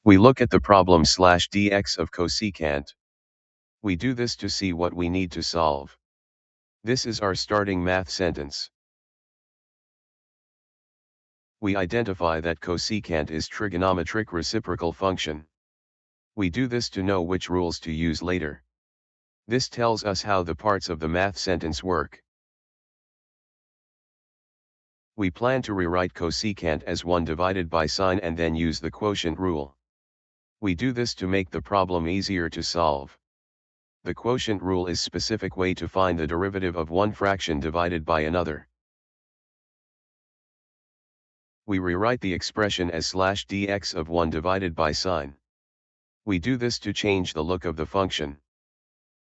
We look at the problem /dx of cosecant. We do this to see what we need to solve. This is our starting math sentence. We identify that cosecant is trigonometric reciprocal function. We do this to know which rules to use later. This tells us how the parts of the math sentence work. We plan to rewrite cosecant as 1 divided by sine and then use the quotient rule. We do this to make the problem easier to solve. The quotient rule is a specific way to find the derivative of one fraction divided by another. We rewrite the expression as /dx of 1 divided by sine. We do this to change the look of the function.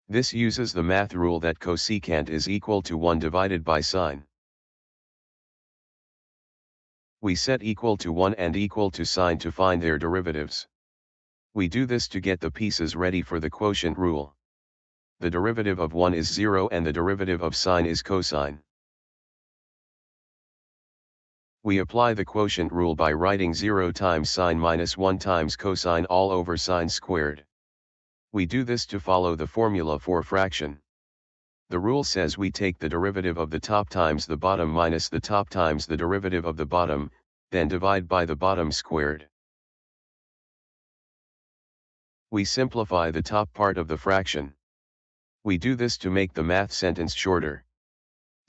This uses the math rule that cosecant is equal to 1 divided by sine. We set equal to 1 and equal to sine to find their derivatives. We do this to get the pieces ready for the quotient rule. The derivative of 1 is 0 and the derivative of sine is cosine. We apply the quotient rule by writing 0 times sine minus 1 times cosine all over sine squared. We do this to follow the formula for fraction. The rule says we take the derivative of the top times the bottom minus the top times the derivative of the bottom, then divide by the bottom squared. We simplify the top part of the fraction. We do this to make the math sentence shorter.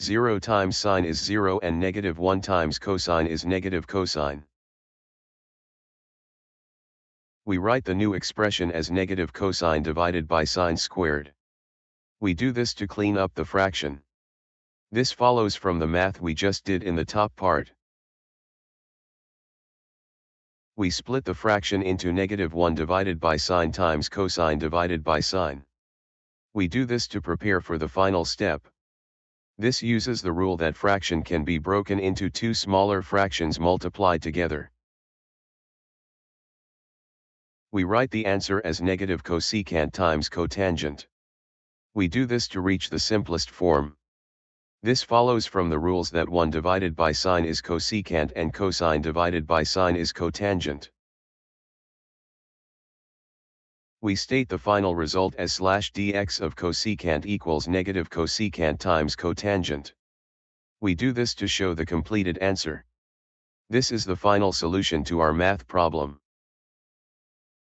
0 times sine is 0 and -1 times cosine is negative cosine. We write the new expression as negative cosine divided by sine squared. We do this to clean up the fraction. This follows from the math we just did in the top part. We split the fraction into -1 divided by sine times cosine divided by sine. We do this to prepare for the final step. This uses the rule that fraction can be broken into two smaller fractions multiplied together. We write the answer as negative cosecant times cotangent. We do this to reach the simplest form. This follows from the rules that 1 divided by sine is cosecant and cosine divided by sine is cotangent. We state the final result as /dx of cosecant equals negative cosecant times cotangent. We do this to show the completed answer. This is the final solution to our math problem.